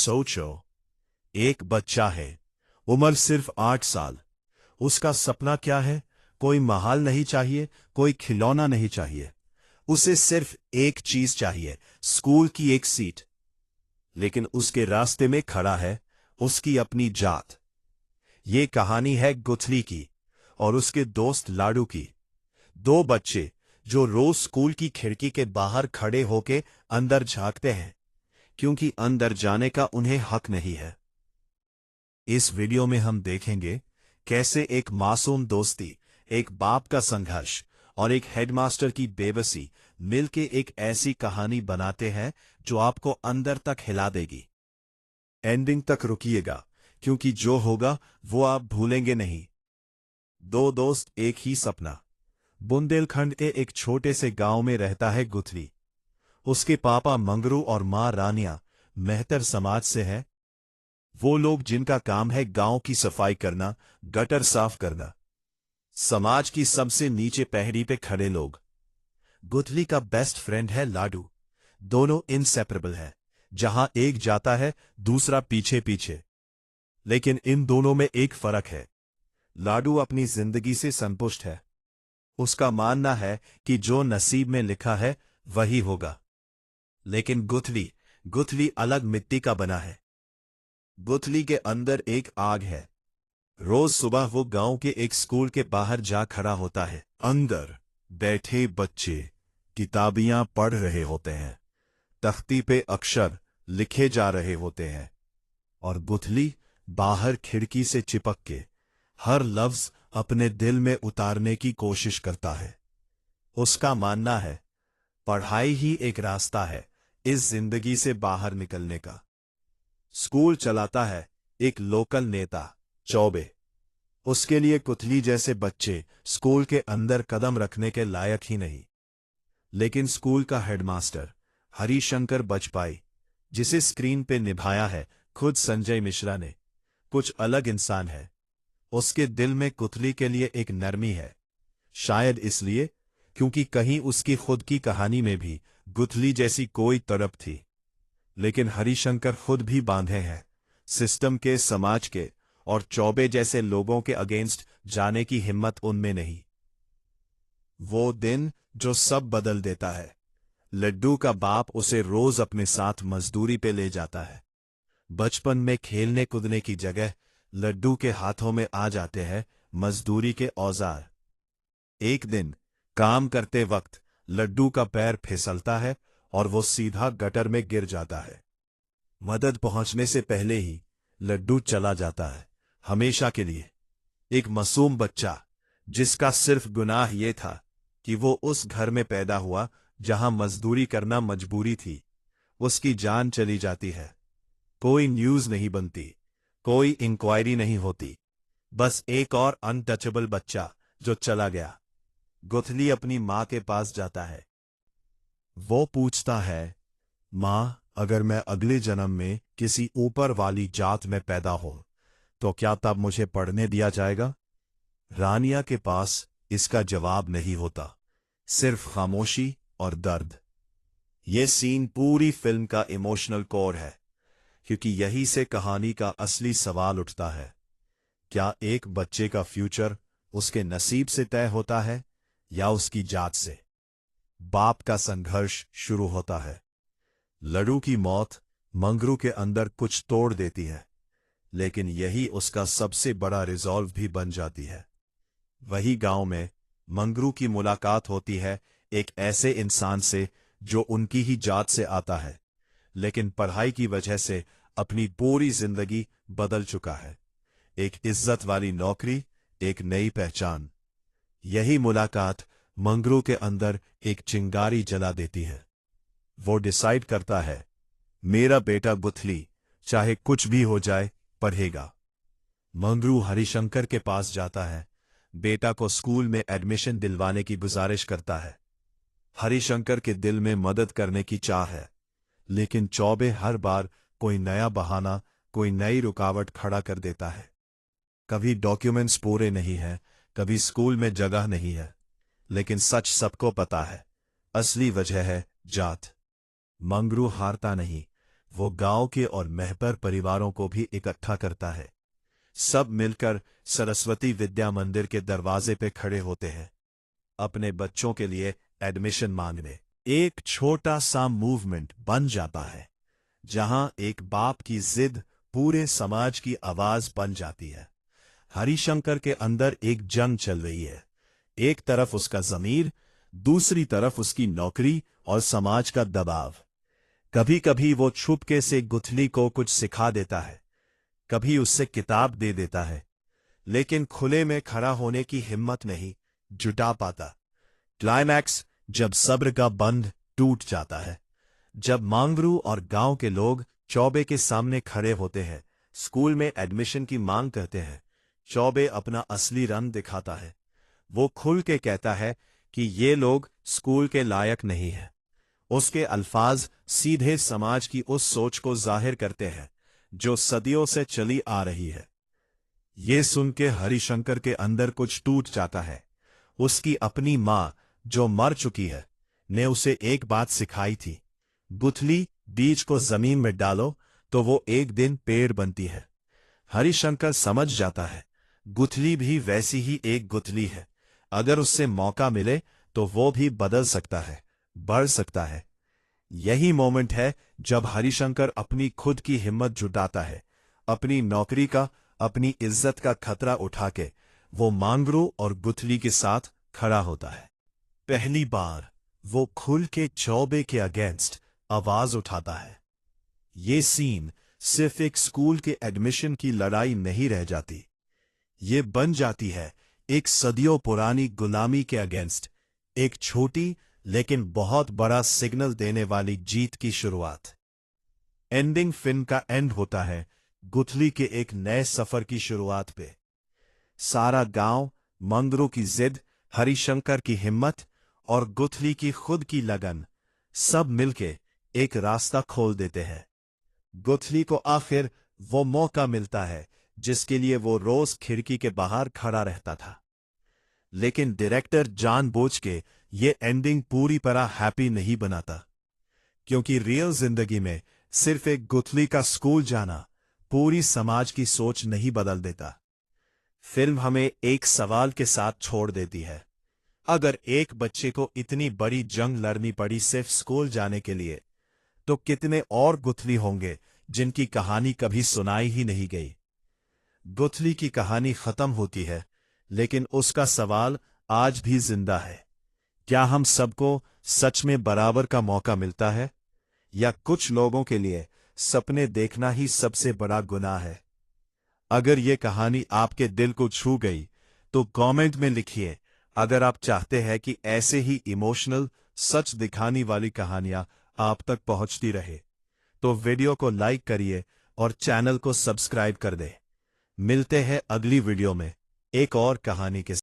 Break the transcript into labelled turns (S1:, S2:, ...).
S1: सोचो, एक बच्चा है, उम्र सिर्फ 8 साल। उसका सपना क्या है? कोई महाल नहीं चाहिए, कोई खिलौना नहीं चाहिए। उसे सिर्फ एक चीज चाहिए, स्कूल की एक सीट। लेकिन उसके रास्ते में खड़ा है उसकी अपनी जात। ये कहानी है गुथली की और उसके दोस्त लाडू की। दो बच्चे जो रोज स्कूल की खिड़की के बाहर खड़े होके अंदर झांकते हैं, क्योंकि अंदर जाने का उन्हें हक नहीं है। इस वीडियो में हम देखेंगे कैसे एक मासूम दोस्ती, एक बाप का संघर्ष और एक हेडमास्टर की बेबसी मिलके एक ऐसी कहानी बनाते हैं जो आपको अंदर तक हिला देगी। एंडिंग तक रुकिएगा, क्योंकि जो होगा वो आप भूलेंगे नहीं। दो दोस्त, एक ही सपना। बुंदेलखंड के एक छोटे से गांव में रहता है गुथली। उसके पापा मंगरू और मां रानिया मेहतर समाज से है। वो लोग जिनका काम है गांव की सफाई करना, गटर साफ करना। समाज की सबसे नीचे पहड़ी पे खड़े लोग। गुथली का बेस्ट फ्रेंड है लाडू। दोनों इनसेपरेबल हैं। जहां एक जाता है दूसरा पीछे पीछे। लेकिन इन दोनों में एक फर्क है। लाडू अपनी जिंदगी से संतुष्ट है। उसका मानना है कि जो नसीब में लिखा है वही होगा। लेकिन गुथली अलग मिट्टी का बना है। गुथली के अंदर एक आग है। रोज सुबह वो गांव के एक स्कूल के बाहर जा खड़ा होता है। अंदर बैठे बच्चे किताबियां पढ़ रहे होते हैं। तख्ती पे अक्षर लिखे जा रहे होते हैं और गुथली बाहर खिड़की से चिपक के हर लफ्ज अपने दिल में उतारने की कोशिश करता है। उसका मानना है पढ़ाई ही एक रास्ता है इस जिंदगी से बाहर निकलने का। स्कूल चलाता है एक लोकल नेता, चौबे। उसके लिए गुथली जैसे बच्चे स्कूल के अंदर कदम रखने के लायक ही नहीं। लेकिन स्कूल का हेडमास्टर हरिशंकर बजपाई, जिसे स्क्रीन पे निभाया है खुद संजय मिश्रा ने, कुछ अलग इंसान है। उसके दिल में गुथली के लिए एक नरमी है। शायद इसलिए क्योंकि कहीं उसकी खुद की कहानी में भी गुथली जैसी कोई तड़प थी। लेकिन हरिशंकर खुद भी बांधे हैं सिस्टम के, समाज के और चौबे जैसे लोगों के अगेंस्ट जाने की हिम्मत उनमें नहीं। वो दिन जो सब बदल देता है। लड्डू का बाप उसे रोज अपने साथ मजदूरी पे ले जाता है। बचपन में खेलने कूदने की जगह लड्डू के हाथों में आ जाते हैं मजदूरी के औजार। एक दिन काम करते वक्त लड्डू का पैर फिसलता है और वो सीधा गटर में गिर जाता है। मदद पहुंचने से पहले ही लड्डू चला जाता है, हमेशा के लिए। एक मासूम बच्चा जिसका सिर्फ गुनाह ये था कि वो उस घर में पैदा हुआ जहां मजदूरी करना मजबूरी थी। उसकी जान चली जाती है। कोई न्यूज नहीं बनती, कोई इंक्वायरी नहीं होती। बस एक और अनटचेबल बच्चा जो चला गया। गुथली अपनी मां के पास जाता है। वो पूछता है, मां, अगर मैं अगले जन्म में किसी ऊपर वाली जात में पैदा हो तो क्या तब मुझे पढ़ने दिया जाएगा? रानिया के पास इसका जवाब नहीं होता, सिर्फ खामोशी और दर्द। ये सीन पूरी फिल्म का इमोशनल कोर है, क्योंकि यही से कहानी का असली सवाल उठता है। क्या एक बच्चे का फ्यूचर उसके नसीब से तय होता है या उसकी जात से? बाप का संघर्ष शुरू होता है। लड्डू की मौत मंगरू के अंदर कुछ तोड़ देती है, लेकिन यही उसका सबसे बड़ा रिजॉल्व भी बन जाती है। वही गांव में मंगरू की मुलाकात होती है एक ऐसे इंसान से जो उनकी ही जात से आता है, लेकिन पढ़ाई की वजह से अपनी पूरी जिंदगी बदल चुका है। एक इज्जत वाली नौकरी, एक नई पहचान। यही मुलाकात मंगरू के अंदर एक चिंगारी जला देती है। वो डिसाइड करता है, मेरा बेटा गुथली चाहे कुछ भी हो जाए पढ़ेगा। मंगरू हरिशंकर के पास जाता है, बेटा को स्कूल में एडमिशन दिलवाने की गुजारिश करता है। हरिशंकर के दिल में मदद करने की चाह है, लेकिन चौबे हर बार कोई नया बहाना, कोई नई रुकावट खड़ा कर देता है। कभी डॉक्यूमेंट्स पूरे नहीं हैं, कभी स्कूल में जगह नहीं है। लेकिन सच सबको पता है, असली वजह है जात। मंगरू हारता नहीं, वो गांव के और महपर परिवारों को भी इकट्ठा करता है। सब मिलकर सरस्वती विद्या मंदिर के दरवाजे पे खड़े होते हैं, अपने बच्चों के लिए एडमिशन मांगने। एक छोटा सा मूवमेंट बन जाता है, जहां एक बाप की जिद पूरे समाज की आवाज बन जाती है। हरिशंकर के अंदर एक जंग चल रही है। एक तरफ उसका ज़मीर, दूसरी तरफ उसकी नौकरी और समाज का दबाव। कभी कभी वो छुपके से गुथली को कुछ सिखा देता है, कभी उससे किताब दे देता है, लेकिन खुले में खड़ा होने की हिम्मत नहीं जुटा पाता। क्लाइमैक्स जब सब्र का बंध टूट जाता है, जब मांगरू और गांव के लोग चौबे के सामने खड़े होते हैं, स्कूल में एडमिशन की मांग करते हैं। चौबे अपना असली रंग दिखाता है। वो खुल के कहता है कि ये लोग स्कूल के लायक नहीं हैं। उसके अल्फाज सीधे समाज की उस सोच को जाहिर करते हैं जो सदियों से चली आ रही है। ये सुन के हरिशंकर के अंदर कुछ टूट जाता है। उसकी अपनी मां, जो मर चुकी है, ने उसे एक बात सिखाई थी, गुथली बीज को जमीन में डालो तो वो एक दिन पेड़ बनती है। हरिशंकर समझ जाता है, गुथली भी वैसी ही एक गुथली है। अगर उससे मौका मिले तो वो भी बदल सकता है, बढ़ सकता है। यही मोमेंट है जब हरिशंकर अपनी खुद की हिम्मत जुटाता है, अपनी नौकरी का, अपनी इज्जत का खतरा उठा के वो मांगरू और गुथली के साथ खड़ा होता है। पहली बार वो खुल के चौबे के अगेंस्ट आवाज उठाता है। ये सीन सिर्फ एक स्कूल के एडमिशन की लड़ाई नहीं रह जाती, ये बन जाती है एक सदियों पुरानी गुलामी के अगेंस्ट एक छोटी लेकिन बहुत बड़ा सिग्नल देने वाली जीत की शुरुआत। एंडिंग फिल्म का एंड होता है गुथली के एक नए सफर की शुरुआत पे। सारा गांव, मंगरू की जिद, हरिशंकर की हिम्मत और गुथली की खुद की लगन, सब मिलके एक रास्ता खोल देते हैं। गुथली को आखिर वो मौका मिलता है जिसके लिए वो रोज खिड़की के बाहर खड़ा रहता था। लेकिन डायरेक्टर जानबूझ के ये एंडिंग पूरी तरह हैप्पी नहीं बनाता, क्योंकि रियल जिंदगी में सिर्फ एक गुथली का स्कूल जाना पूरी समाज की सोच नहीं बदल देता। फिल्म हमें एक सवाल के साथ छोड़ देती है, अगर एक बच्चे को इतनी बड़ी जंग लड़नी पड़ी सिर्फ स्कूल जाने के लिए, तो कितने और गुथली होंगे जिनकी कहानी कभी सुनाई ही नहीं गई। गुथली की कहानी खत्म होती है, लेकिन उसका सवाल आज भी जिंदा है। क्या हम सबको सच में बराबर का मौका मिलता है, या कुछ लोगों के लिए सपने देखना ही सबसे बड़ा गुनाह है? अगर ये कहानी आपके दिल को छू गई तो कमेंट में लिखिए। अगर आप चाहते हैं कि ऐसे ही इमोशनल, सच दिखाने वाली कहानियां आप तक पहुंचती रहे, तो वीडियो को लाइक करिए और चैनल को सब्सक्राइब कर दें। मिलते हैं अगली वीडियो में एक और कहानी के साथ।